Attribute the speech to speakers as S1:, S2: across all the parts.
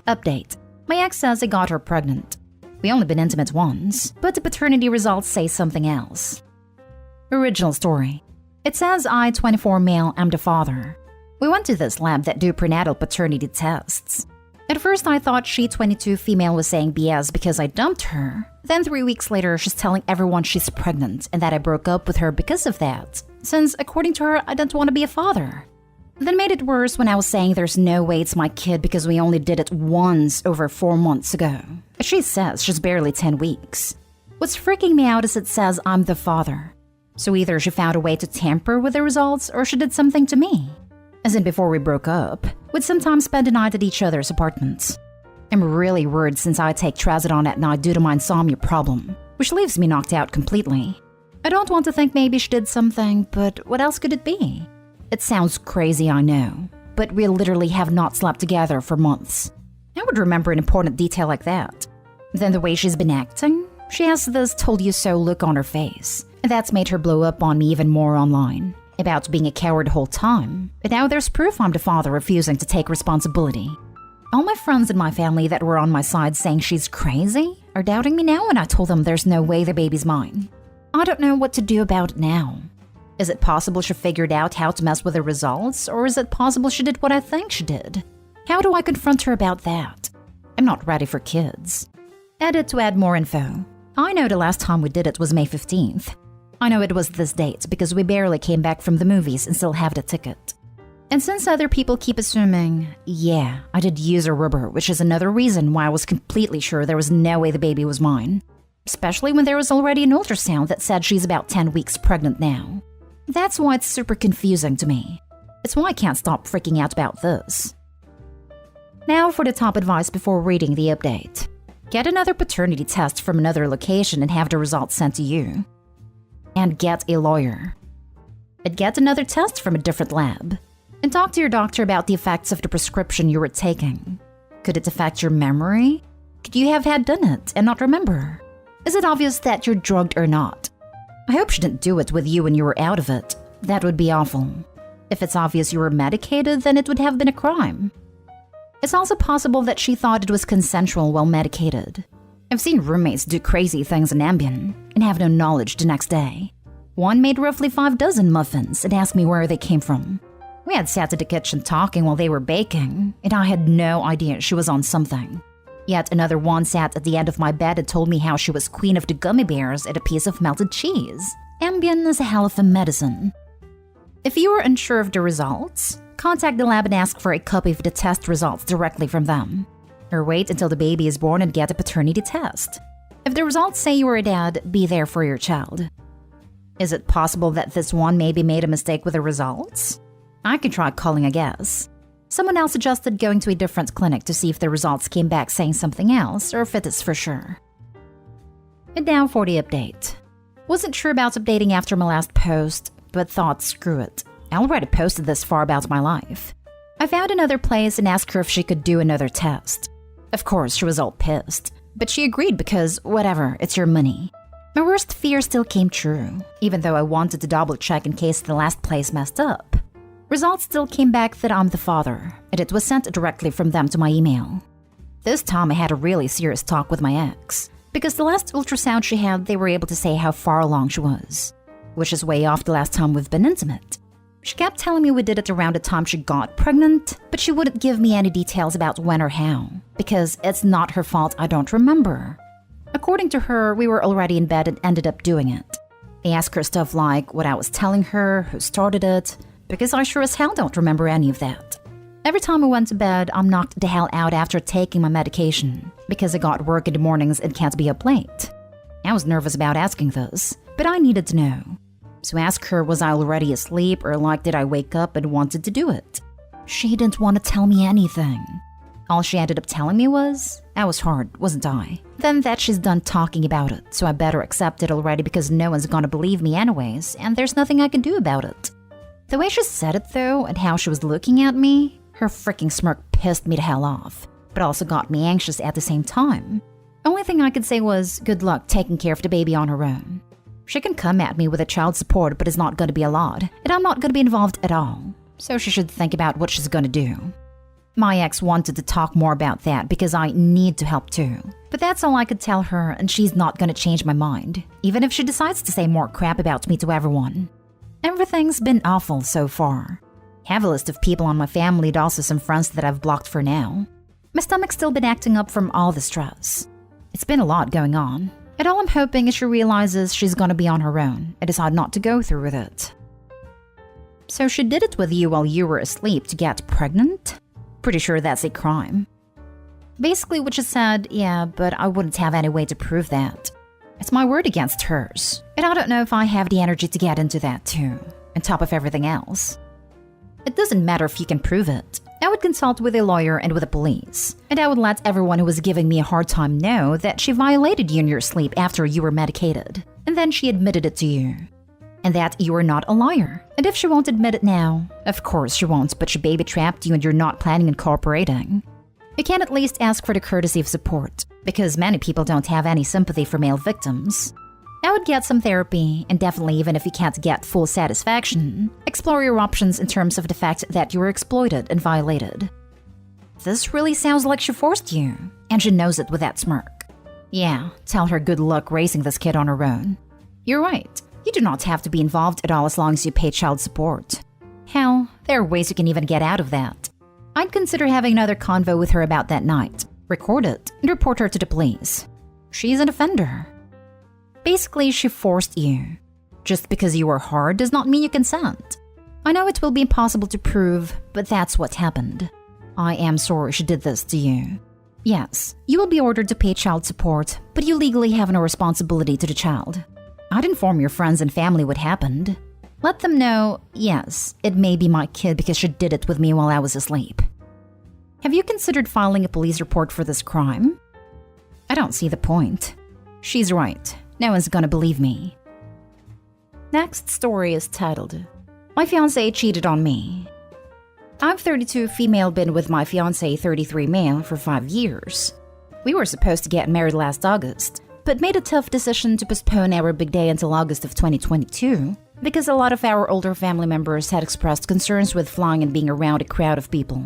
S1: Update. My ex says I got her pregnant. We only been intimate once, but the paternity results say something else. Original story. It says I, 24 male, am the father. We went to this lab that do prenatal paternity tests. At first I thought she, 22 female, was saying BS because I dumped her. Then 3 weeks later she's telling everyone she's pregnant and that I broke up with her because of that, since according to her I didn't want to be a father. Then made it worse when I was saying there's no way it's my kid because we only did it once over 4 months ago. She says she's barely 10 weeks. What's freaking me out is it says I'm the father. So either she found a way to tamper with the results or she did something to me. As in before we broke up, we'd sometimes spend the night at each other's apartments. I'm really worried since I take trazodone at night due to my insomnia problem, which leaves me knocked out completely. I don't want to think maybe she did something, but what else could it be? It sounds crazy, I know, but we literally have not slept together for months. I would remember an important detail like that. Then the way she's been acting, she has this told-you-so look on her face, and that's made her blow up on me even more online, about being a coward the whole time. But now there's proof I'm the father refusing to take responsibility. All my friends in my family that were on my side saying she's crazy are doubting me now when I told them there's no way the baby's mine. I don't know what to do about it now. Is it possible she figured out how to mess with the results, or is it possible she did what I think she did? How do I confront her about that? I'm not ready for kids. Edit to add more info. I know the last time we did it was May 15th. I know it was this date because we barely came back from the movies and still have the ticket. And since other people keep assuming, yeah, I did use a rubber, which is another reason why I was completely sure there was no way the baby was mine. Especially when there was already an ultrasound that said she's about 10 weeks pregnant now. That's why it's super confusing to me. It's why I can't stop freaking out about this. Now for the top advice before reading the update. Get another paternity test from another location and have the results sent to you. And get a lawyer. And get another test from a different lab. And talk to your doctor about the effects of the prescription you were taking. Could it affect your memory? Could you have had done it and not remember? Is it obvious that you're drugged or not? I hope she didn't do it with you when you were out of it. That would be awful. If it's obvious you were medicated, then it would have been a crime. It's also possible that she thought it was consensual while medicated. I've seen roommates do crazy things in Ambien and have no knowledge the next day. One made roughly 5 dozen muffins and asked me where they came from. We had sat in the kitchen talking while they were baking, and I had no idea she was on something. Yet another one sat at the end of my bed and told me how she was queen of the gummy bears and a piece of melted cheese. Ambien is a hell of a medicine. If you are unsure of the results, contact the lab and ask for a copy of the test results directly from them. Or wait until the baby is born and get a paternity test. If the results say you are a dad, be there for your child. Is it possible that this one maybe made a mistake with the results? I can try calling a guess. Someone else suggested going to a different clinic to see if the results came back saying something else or if it is for sure. And now for the update. Wasn't sure about updating after my last post, but thought screw it. I already posted this far about my life. I found another place and asked her if she could do another test. Of course, she was all pissed, but she agreed because whatever, it's your money. My worst fear still came true, even though I wanted to double check in case the last place messed up. Results still came back that I'm the father, and it was sent directly from them to my email. This time I had a really serious talk with my ex, because the last ultrasound she had, they were able to say how far along she was, which is way off the last time we've been intimate. She kept telling me we did it around the time she got pregnant, but she wouldn't give me any details about when or how, because it's not her fault I don't remember. According to her, we were already in bed and ended up doing it. I asked her stuff like what I was telling her, who started it, because I sure as hell don't remember any of that. Every time I went to bed, I'm knocked the hell out after taking my medication, because I got work in the mornings and can't be up late. I was nervous about asking this, but I needed to know. So I asked her was I already asleep or like did I wake up and wanted to do it. She didn't want to tell me anything. All she ended up telling me was, I was hard, wasn't I? Then that she's done talking about it, so I better accept it already because no one's gonna believe me anyways, and there's nothing I can do about it. The way she said it though, and how she was looking at me, her freaking smirk pissed me the hell off, but also got me anxious at the same time. Only thing I could say was, good luck taking care of the baby on her own. She can come at me with a child support, but it's not gonna be a lot, and I'm not gonna be involved at all, so she should think about what she's gonna do. My ex wanted to talk more about that because I need to help too. But that's all I could tell her, and she's not gonna change my mind, even if she decides to say more crap about me to everyone. Everything's been awful so far. Have a list of people on my family and also some friends that I've blocked for now. My stomach's still been acting up from all the stress. It's been a lot going on, and all I'm hoping is she realizes she's gonna be on her own and decide not to go through with it. So she did it with you while you were asleep to get pregnant? Pretty sure that's a crime. Basically what she said, yeah, but I wouldn't have any way to prove that. It's my word against hers, and I don't know if I have the energy to get into that too, on top of everything else. It doesn't matter if you can prove it. I would consult with a lawyer and with the police, and I would let everyone who was giving me a hard time know that she violated you in your sleep after you were medicated, and then she admitted it to you. And that you are not a liar. And if she won't admit it now, of course she won't, but she baby trapped you and you're not planning on cooperating. You can at least ask for the courtesy of support, because many people don't have any sympathy for male victims. I would get some therapy, and definitely even if you can't get full satisfaction, explore your options in terms of the fact that you were exploited and violated. This really sounds like she forced you, and she knows it with that smirk. Yeah, tell her good luck raising this kid on her own. You're right, you do not have to be involved at all as long as you pay child support. Hell, there are ways you can even get out of that. I'd consider having another convo with her about that night, record it, and report her to the police. She's an offender. Basically, she forced you. Just because you were hard does not mean you consent. I know it will be impossible to prove, but that's what happened. I am sorry she did this to you. Yes, you will be ordered to pay child support, but you legally have no responsibility to the child. I'd inform your friends and family what happened. Let them know, yes, it may be my kid because she did it with me while I was asleep. Have you considered filing a police report for this crime? I don't see the point. She's right. No one's gonna believe me. Next story is titled, My Fiancé Cheated on Me. I'm 32 female, been with my fiancé 33 male for 5 years. We were supposed to get married last August, but made a tough decision to postpone our big day until August of 2022 because a lot of our older family members had expressed concerns with flying and being around a crowd of people.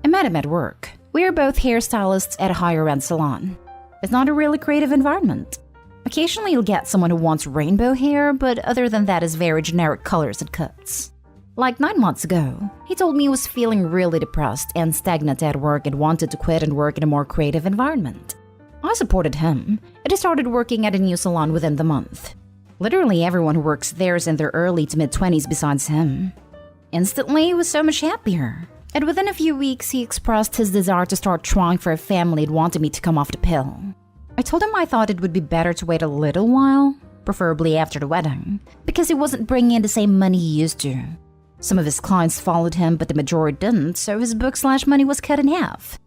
S1: I met him at work. We are both hairstylists at a higher-end salon. It's not a really creative environment. Occasionally you'll get someone who wants rainbow hair, but other than that is very generic colors and cuts. Like 9 months ago, he told me he was feeling really depressed and stagnant at work and wanted to quit and work in a more creative environment. I supported him, and he started working at a new salon within the month. Literally everyone who works there is in their early to mid-20s besides him. Instantly, he was so much happier. And within a few weeks, he expressed his desire to start trying for a family and wanted me to come off the pill. I told him I thought it would be better to wait a little while, preferably after the wedding, because he wasn't bringing in the same money he used to. Some of his clients followed him, but the majority didn't, so his book/money was cut in half.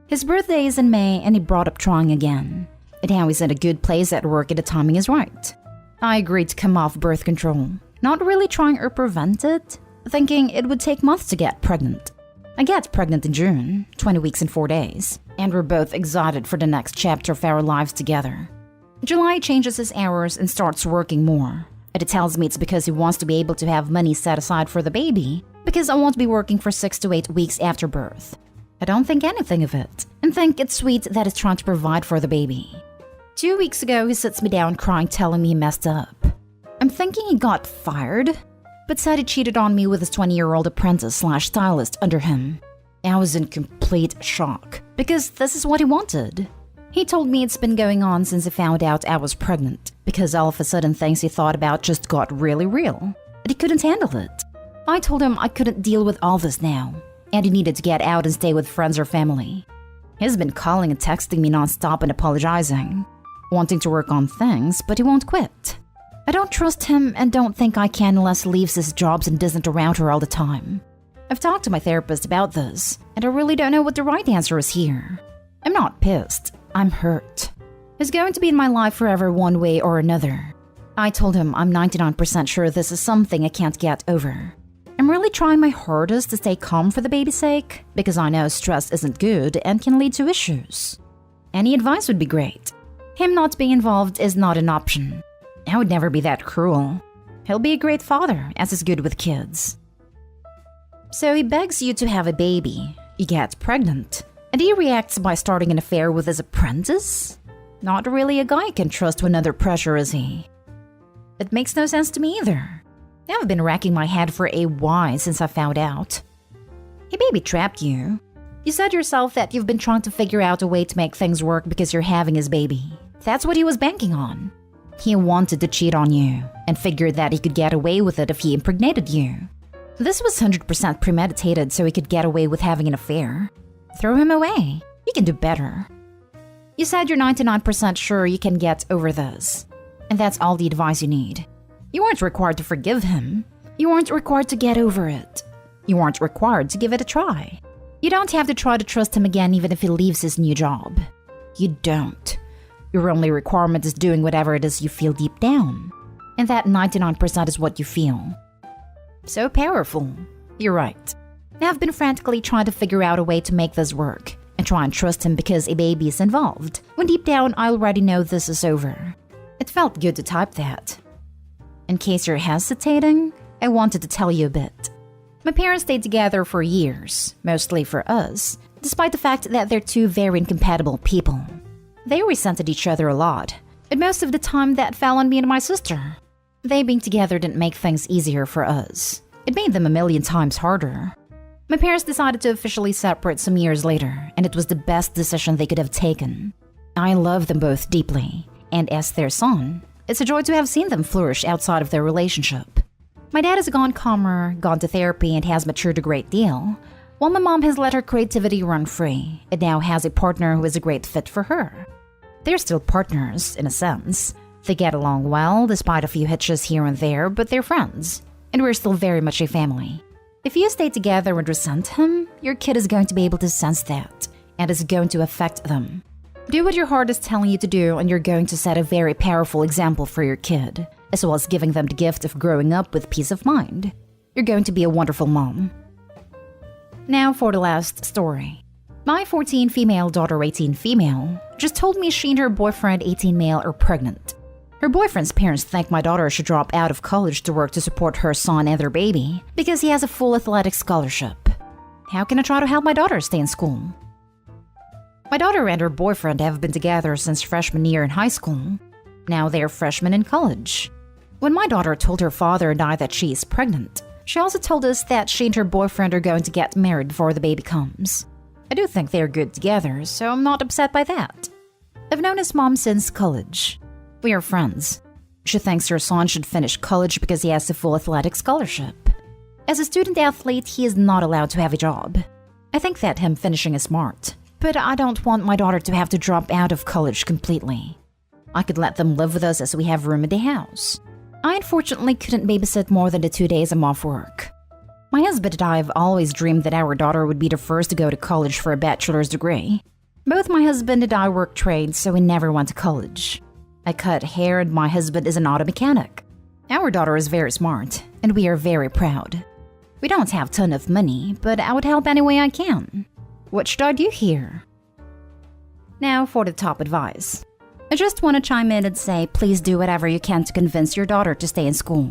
S1: His birthday is in May, and he brought up trying again. And now he's in a good place at work and the timing is right. I agreed to come off birth control, not really trying or prevent it, thinking it would take months to get pregnant. I get pregnant in June, 20 weeks and 4 days, and we're both excited for the next chapter of our lives together. July changes his hours and starts working more. And it tells me it's because he wants to be able to have money set aside for the baby, because I won't be working for 6 to 8 weeks after birth. I don't think anything of it, and think it's sweet that he's trying to provide for the baby. 2 weeks ago, he sits me down crying, telling me he messed up. I'm thinking he got fired, but said he cheated on me with his 20-year-old apprentice/stylist under him. I was in complete shock, because this is what he wanted. He told me it's been going on since he found out I was pregnant, because all of a sudden things he thought about just got really real, and he couldn't handle it. I told him I couldn't deal with all this now, and he needed to get out and stay with friends or family. He's been calling and texting me nonstop and apologizing, wanting to work on things, but he won't quit. I don't trust him and don't think I can unless he leaves his jobs and isn't around her all the time. I've talked to my therapist about this, and I really don't know what the right answer is here. I'm not pissed. I'm hurt. He's going to be in my life forever one way or another. I told him I'm 99% sure this is something I can't get over. I'm really trying my hardest to stay calm for the baby's sake, because I know stress isn't good and can lead to issues. Any advice would be great. Him not being involved is not an option. I would never be that cruel. He'll be a great father, as is good with kids. So he begs you to have a baby, You get pregnant, and he reacts by starting an affair with his apprentice? Not really a guy you can trust when under pressure, is he? It makes no sense to me either. I've been racking my head for a while since I found out. He maybe trapped you. You said yourself that you've been trying to figure out a way to make things work because you're having his baby. That's what he was banking on. He wanted to cheat on you and figured that he could get away with it if he impregnated you. This was 100% premeditated so he could get away with having an affair. Throw him away. You can do better. You said you're 99% sure you can get over this. And that's all the advice you need. You weren't required to forgive him. You weren't required to get over it. You weren't required to give it a try. You don't have to try to trust him again even if he leaves his new job. You don't. Your only requirement is doing whatever it is you feel deep down. And that 99% is what you feel. So powerful. You're right. I've been frantically trying to figure out a way to make this work and try and trust him because a baby is involved, when deep down I already know this is over. It felt good to type that. In case you're hesitating, I wanted to tell you a bit. My parents stayed together for years, mostly for us, despite the fact that they're two very incompatible people. They resented each other a lot, and most of the time that fell on me and my sister. They being together didn't make things easier for us. It made them a million times harder. My parents decided to officially separate some years later, and it was the best decision they could have taken. I love them both deeply, and as their son, it's a joy to have seen them flourish outside of their relationship. My dad has gone calmer, gone to therapy, and has matured a great deal, while my mom has let her creativity run free and now has a partner who is a great fit for her. They're still partners, in a sense. They get along well, despite a few hitches here and there, but they're friends, and we're still very much a family. If you stay together and resent him, your kid is going to be able to sense that, and it's going to affect them. Do what your heart is telling you to do, and you're going to set a very powerful example for your kid, as well as giving them the gift of growing up with peace of mind. You're going to be a wonderful mom. Now for the last story. My 14 female daughter, 18 female, just told me she and her boyfriend, 18 male, are pregnant. Her boyfriend's parents think my daughter should drop out of college to work to support her son and their baby because he has a full athletic scholarship. How can I try to help my daughter stay in school? My daughter and her boyfriend have been together since freshman year in high school. Now they're freshmen in college. When my daughter told her father and I that she is pregnant, she also told us that she and her boyfriend are going to get married before the baby comes. I do think they're good together, so I'm not upset by that. I've known his mom since college. We are friends. She thinks her son should finish college because he has a full athletic scholarship. As a student athlete, he is not allowed to have a job. I think that him finishing is smart, but I don't want my daughter to have to drop out of college completely. I could let them live with us as we have room in the house. I unfortunately couldn't babysit more than the 2 days I'm off work. My husband and I have always dreamed that our daughter would be the first to go to college for a bachelor's degree. Both my husband and I work trades, so we never went to college. I cut hair and my husband is an auto mechanic. Our daughter is very smart, and we are very proud. We don't have a ton of money, but I would help any way I can. What should I do here? Now for the top advice. I just want to chime in and say please do whatever you can to convince your daughter to stay in school.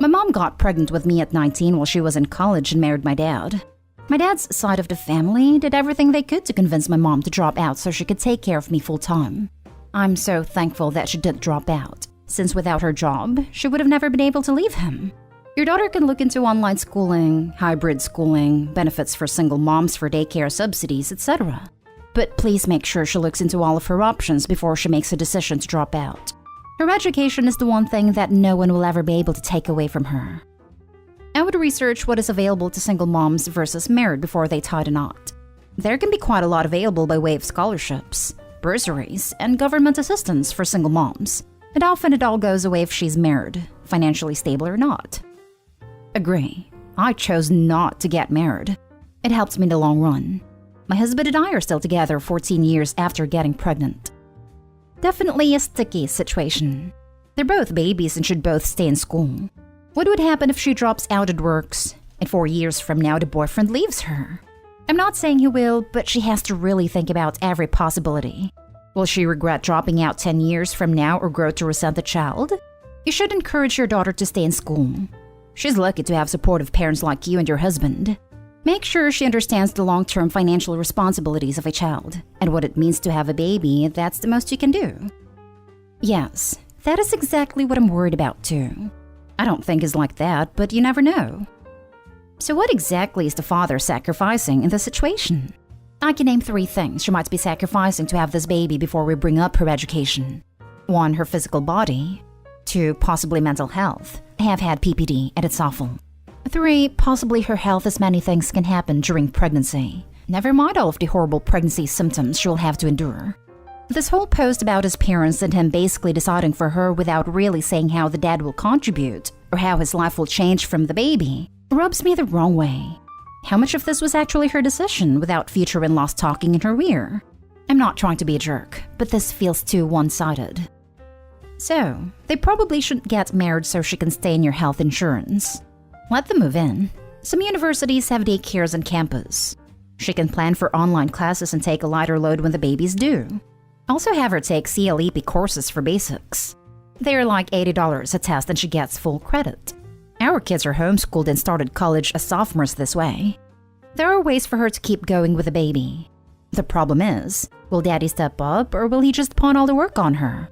S1: My mom got pregnant with me at 19 while she was in college and married my dad. My dad's side of the family did everything they could to convince my mom to drop out so she could take care of me full time. I'm so thankful that she didn't drop out, since without her job, she would have never been able to leave him. Your daughter can look into online schooling, hybrid schooling, benefits for single moms for daycare subsidies, etc. But please make sure she looks into all of her options before she makes a decision to drop out. Her education is the one thing that no one will ever be able to take away from her. I would research what is available to single moms versus married before they tie the knot. There can be quite a lot available by way of scholarships, bursaries, and government assistance for single moms, and often it all goes away if she's married, financially stable or not. Agree. I chose not to get married. It helped me in the long run. My husband and I are still together 14 years after getting pregnant. Definitely a sticky situation. They're both babies and should both stay in school. What would happen if she drops out and works, and 4 years from now the boyfriend leaves her? I'm not saying he will, but she has to really think about every possibility. Will she regret dropping out 10 years from now or grow to resent the child? You should encourage your daughter to stay in school. She's lucky to have supportive parents like you and your husband. Make sure she understands the long-term financial responsibilities of a child and what it means to have a baby. That's the most you can do. Yes, that is exactly what I'm worried about too. I don't think it's like that, but you never know. So what exactly is the father sacrificing in this situation? I can name 3 things she might be sacrificing to have this baby before we bring up her education. 1, her physical body. 2, possibly mental health. I have had PPD and it's awful. 3, possibly her health, as many things can happen during pregnancy. Never mind all of the horrible pregnancy symptoms she'll have to endure. This whole post about his parents and him basically deciding for her without really saying how the dad will contribute or how his life will change from the baby rubs me the wrong way. How much of this was actually her decision without future in-laws talking in her rear? I'm not trying to be a jerk, but this feels too one-sided. So, they probably shouldn't get married so she can stay in your health insurance. Let them move in. Some universities have daycares on campus. She can plan for online classes and take a lighter load when the baby's due. Also have her take CLEP courses for basics. They're like $80 a test and she gets full credit. Our kids are homeschooled and started college as sophomores this way. There are ways for her to keep going with the baby. The problem is, will daddy step up or will he just pawn all the work on her?